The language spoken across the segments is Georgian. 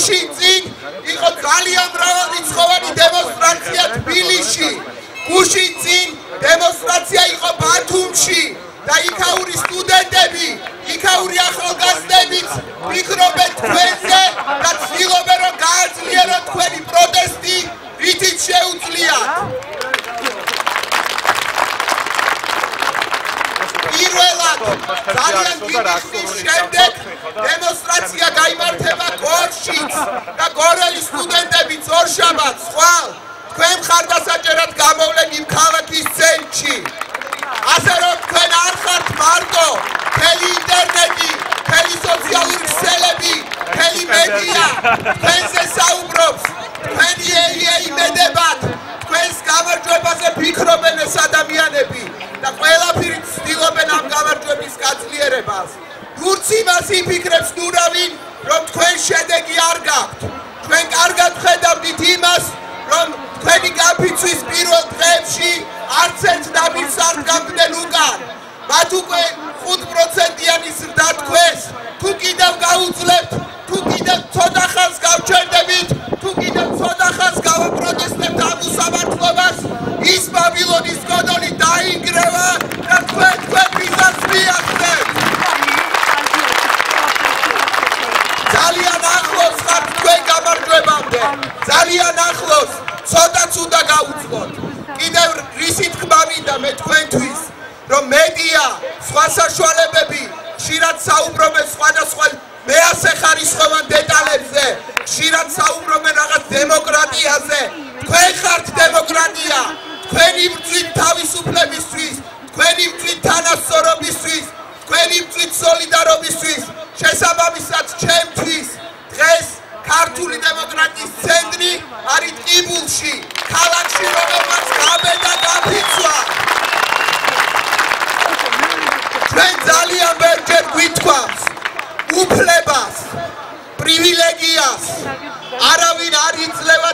გუშინ წინ იყო ძალიან მრავალრიცხოვანი დემონსტრაცია თბილისში. გუშინ წინ დემონსტრაცია იყო ბათუმში და იქაური სტუდენტები, იქაური ახალგაზრდებიც ფიქრობენ თქვენზე და ცდილობენ რომ გააძლიეროთ თქვენი პროტესტი, რითიც შეუძლიათ. პირველად ძალიან დიდი ხნის შემდეგ დემონსტრაცია გაიმართება გორშიც და გორელის სტუდენტებიც ორშაბათს ხვალ თქვენ მხარდასაჭერად გამოვლენ იმ ქალაქის ცენტრში. ასე რომ თქვენ არ ხართ მარტო მთელი ინტერნეტი, მთელი სოციალური ქსელები, მთელი მედია თქვენზე საუბრობს, თქვენი ელია იმედებათ, თქვენს გამარჯვებაზე ფიქრობენ ეს ადამიანები და ყველაფერი ცდილობენ ამ გამარჯვების გაძლიერებას. რუც იმას იფიქრებს ნურავინ, რომ თქვენ შედეგი არ გაქვთ. თქვენ კარგად ხედავდით იმას, რომ თქვენი გაფიცვის პირველ დღეებში არც ერთ ნაბიჯს არ გაგდნენ უკან. მათ უკვე 5%-იანი ზრდა თქვეს, თუ კიდევ გაუძლებთ, თუ კიდევ ცოტა ხანს გავჩერდებით, თუ კიდევ ცოტა ხანს გავაპროტესტებთ ამ უსამართლობას, ის ბაბილონის გოდოლი დაინგრევა და თქვენ ვიზას მიაღწევთ. ძალიან ახლოს ხართ თქვენ გამარჯვებამდე, ძალიან ახლოს, ცოტაც უნდა გაუძლოთ. კიდევ რისი თქმა მინდა მე თქვენთვის, რომ მედია, სხვა საშუალებები ხშირად საუბრობენ სხვადასხვა მეასე ხარისხოვან დეტალებზე, ხშირად საუბრობენ რაღაც დემოკრატიაზე. თქვენ ხართ დემოკრატია, თქვენი ბრძვით თავისუფლებისთვის, თქვენი ბრძვით თანასწორობისთვის, თქვენი ბრძვით სოლიდარობისთვის. შესაბამისად ჩემთვის დღეს ქართული დემოკრატიის ცენტრი არის ტყიბულში, ქალაქში, რომელმაც გაბედა გაფიცვა. ჩვენ ძალიან ბევრჯერ გვითქვამს უფლებას, პრივილეგიას არავინ არ იძლევა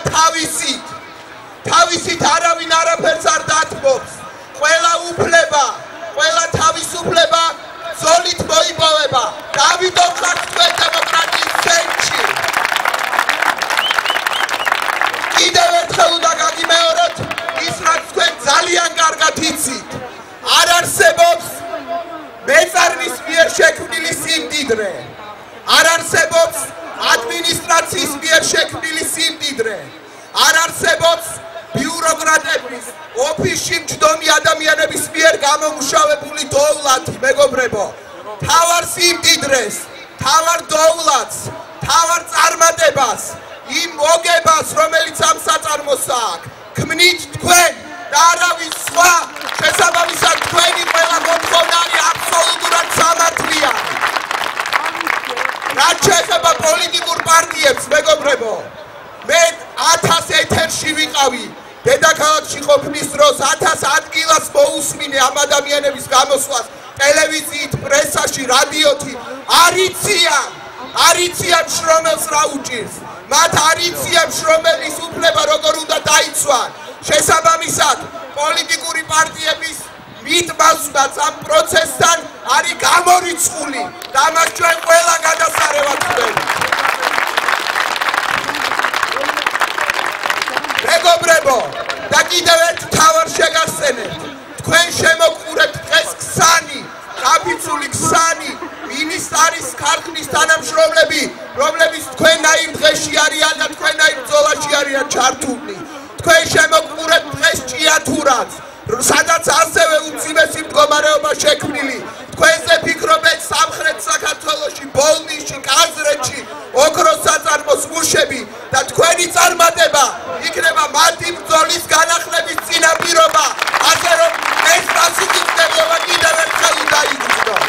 თავისით არავინ არაფერს არ დათმობს. ყველა უფლება, ყველა თავისუფლება ზოლით მოიპოვება. დავიდო ხართ თქვენ დემოკრატიის ცენტრში. კიდევ ერთხელ უნდა გაგიმეოროთ ის, რაც თქვენ ძალიან კარგად იცით. არ არსებობს მეწარვის მიერ შექმნილი სიმდიდრე. არ არსებობს ადმინისტრაციის მიერ შექმნილი სიმდიდრე. არ არსებობს ბიუროკრატების, ოფისში მჯდომი ადამიანების მიერ გამომუშავებული დოვლათი, მეგობრებო. თავარ სიმდიდრეს, თავარ დოვლათს, თავარ წარმატებას, იმ მოგებას, რომელიც ამ საწარმოს აქვს, ქმნით თქვენ და არავის სხვა. შესაბამისად თქვენი ყველა მოთხოვნა არის აბსოლუტურად სამართლიანი. რაც შეეხება პოლიტიკურ პარტიებს, მეგობრებო, მე 1000 ეთერში ვიყავი დედაქალაქში ყოფნის დროს, 1000 ადგილას მოусმინე ამ ადამიანების გამოსვლას ტელევიზიით, პრესაში, რადიოთი. არიციან შრომელს რა უჭირს, მათ არიციან შრომელის უფლება როგორ უნდა დაიცვან. შესაბამისად პოლიტიკური პარტიების მიტბაზვაც ამ პროცესთან არის გამორიცხული და ამას ჩვენ ყველა გადასარევად ვხვდებით. მეგობრებო, და კიდევ ერთ თავარ შეგახსენებთ, თქვენ შემოგყურებთ დღეს ქსანი, გაფიცული ქსანი, მინისტრის ქარხნის თანამშრომლები, რომლებიც თქვენაირ დღეში არიან და თქვენაირ ბრძოლაში არიან ჩართულნი. თქვენ შემოგყურებთ დღეს ჭიათურას, სადაც ასევე უმძიმესი მდგომარეობა შექმნილი. თქვენზე ფიქრობენ სამხრეთ საქართველოში, ბოლნისში, კაზრეთში, ოქროს საწარმოს მუშები და თქვენი წარმატება იქნება მათი ბრძოლის განახლების წინაპირობა. ასე რომ ეს პასუხისმგებლობა კიდევ ერთხელ უნდა იგრძნოს.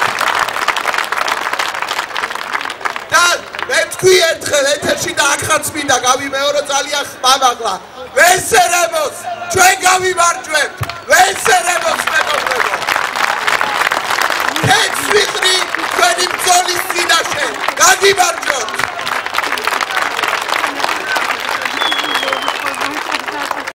და მე თქვი ერთხელ ეთერში და აქაც მინდა გავიმეორო ძალიან ხმამაღლა. ვესერებოს, ჩვენ გავიმარჯვებთ. ვესერებოს.